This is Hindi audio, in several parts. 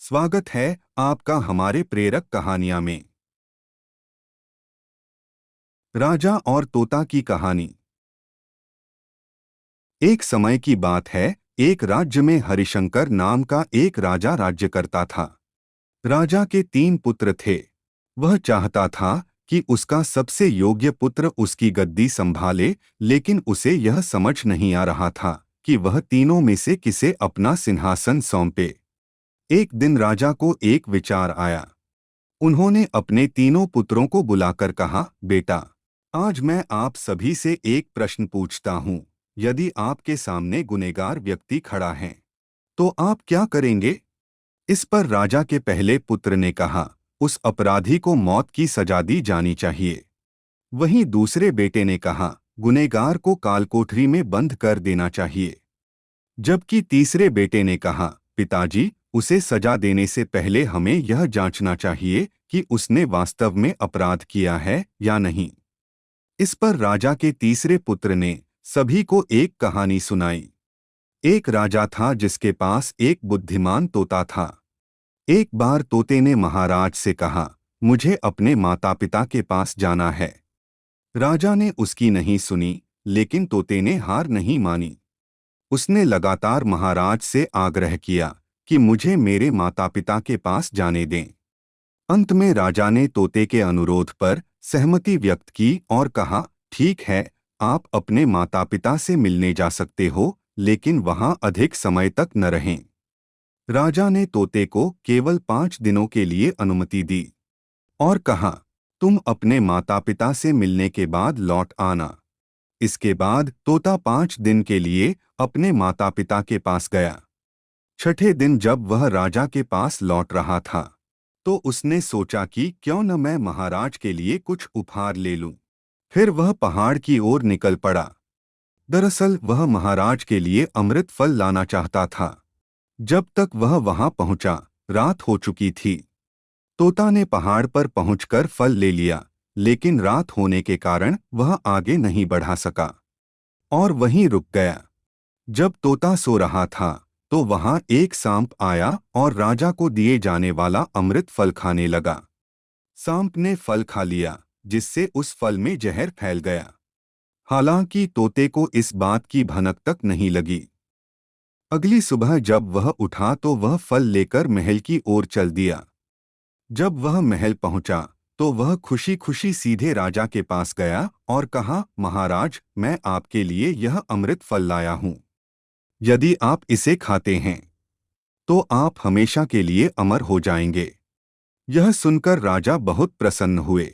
स्वागत है आपका हमारे प्रेरक कहानियां में। राजा और तोता की कहानी। एक समय की बात है, एक राज्य में हरिशंकर नाम का एक राजा राज्य करता था। राजा के 3 पुत्र थे। वह चाहता था कि उसका सबसे योग्य पुत्र उसकी गद्दी संभाले, लेकिन उसे यह समझ नहीं आ रहा था कि वह तीनों में से किसे अपना सिंहासन सौंपे। एक दिन राजा को एक विचार आया। उन्होंने अपने तीनों पुत्रों को बुलाकर कहा, बेटा, आज मैं आप सभी से एक प्रश्न पूछता हूँ। यदि आपके सामने गुनहगार व्यक्ति खड़ा है, तो आप क्या करेंगे? इस पर राजा के पहले पुत्र ने कहा, उस अपराधी को मौत की सजा दी जानी चाहिए। वहीं दूसरे बेटे ने कहा, गुनहगार को कालकोठरी में बंद कर देना चाहिए। जबकि तीसरे बेटे ने कहा, पिताजी, उसे सजा देने से पहले हमें यह जांचना चाहिए कि उसने वास्तव में अपराध किया है या नहीं। इस पर राजा के तीसरे पुत्र ने सभी को एक कहानी सुनाई। एक राजा था जिसके पास एक बुद्धिमान तोता था। एक बार तोते ने महाराज से कहा, मुझे अपने माता पिता के पास जाना है। राजा ने उसकी नहीं सुनी, लेकिन तोते ने हार नहीं मानी। उसने लगातार महाराज से आग्रह किया कि मुझे मेरे माता पिता के पास जाने दें। अंत में राजा ने तोते के अनुरोध पर सहमति व्यक्त की और कहा, ठीक है, आप अपने माता पिता से मिलने जा सकते हो, लेकिन वहां अधिक समय तक न रहें। राजा ने तोते को केवल 5 दिनों के लिए अनुमति दी और कहा, तुम अपने माता पिता से मिलने के बाद लौट आना। इसके बाद तोता 5 दिन के लिए अपने माता पिता के पास गया। छठे दिन जब वह राजा के पास लौट रहा था, तो उसने सोचा कि क्यों न मैं महाराज के लिए कुछ उपहार ले लूं। फिर वह पहाड़ की ओर निकल पड़ा। दरअसल वह महाराज के लिए अमृत फल लाना चाहता था। जब तक वह वहां पहुंचा, रात हो चुकी थी। तोता ने पहाड़ पर पहुंचकर फल ले लिया, लेकिन रात होने के कारण वह आगे नहीं बढ़ा सका और वहीं रुक गया। जब तोता सो रहा था, तो वहां एक सांप आया और राजा को दिए जाने वाला अमृत फल खाने लगा। सांप ने फल खा लिया, जिससे उस फल में जहर फैल गया। हालांकि तोते को इस बात की भनक तक नहीं लगी। अगली सुबह जब वह उठा तो वह फल लेकर महल की ओर चल दिया। जब वह महल पहुंचा, तो वह खुशी खुशी सीधे राजा के पास गया और कहा, महाराज, मैं आपके लिए यह अमृत फल लाया हूं। यदि आप इसे खाते हैं, तो आप हमेशा के लिए अमर हो जाएंगे। यह सुनकर राजा बहुत प्रसन्न हुए।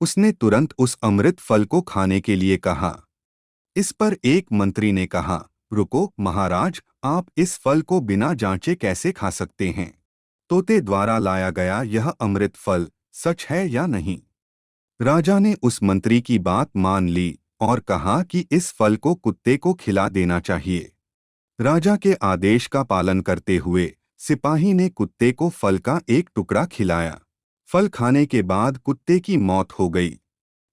उसने तुरंत उस अमृत फल को खाने के लिए कहा। इस पर एक मंत्री ने कहा, रुको महाराज, आप इस फल को बिना जांचे कैसे खा सकते हैं? तोते द्वारा लाया गया यह अमृत फल सच है या नहीं? राजा ने उस मंत्री की बात मान ली और कहा कि इस फल को कुत्ते को खिला देना चाहिए। राजा के आदेश का पालन करते हुए सिपाही ने कुत्ते को फल का एक टुकड़ा खिलाया। फल खाने के बाद कुत्ते की मौत हो गई।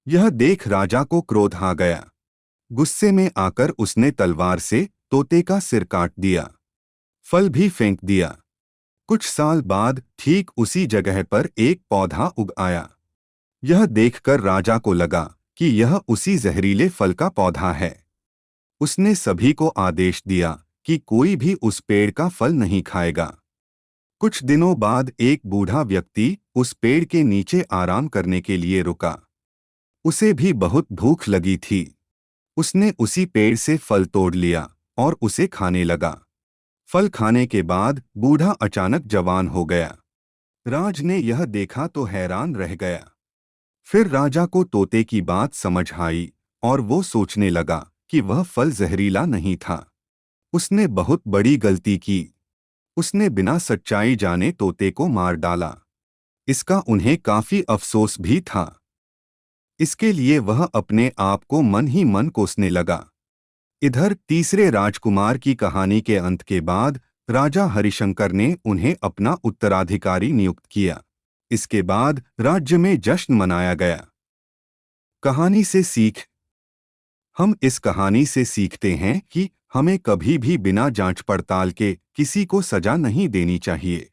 यह देख राजा को क्रोध आ गया। गुस्से में आकर उसने तलवार से तोते का सिर काट दिया। फल भी फेंक दिया। कुछ साल बाद ठीक उसी जगह पर एक पौधा उग आया। यह देखकर राजा को लगा कि यह उसी जहरीले फल का पौधा है। उसने सभी को आदेश दिया कि कोई भी उस पेड़ का फल नहीं खाएगा। कुछ दिनों बाद एक बूढ़ा व्यक्ति उस पेड़ के नीचे आराम करने के लिए रुका। उसे भी बहुत भूख लगी थी। उसने उसी पेड़ से फल तोड़ लिया और उसे खाने लगा। फल खाने के बाद बूढ़ा अचानक जवान हो गया। राज ने यह देखा तो हैरान रह गया। फिर राजा को तोते की बात समझ आई और वो सोचने लगा कि वह फल जहरीला नहीं था। उसने बहुत बड़ी गलती की। उसने बिना सच्चाई जाने तोते को मार डाला। इसका उन्हें काफी अफसोस भी था। इसके लिए वह अपने आप को मन ही मन कोसने लगा। इधर तीसरे राजकुमार की कहानी के अंत के बाद राजा हरिशंकर ने उन्हें अपना उत्तराधिकारी नियुक्त किया। इसके बाद राज्य में जश्न मनाया गया। कहानी से सीख। हम इस कहानी से सीखते हैं कि हमें कभी भी बिना जांच पड़ताल के किसी को सजा नहीं देनी चाहिए।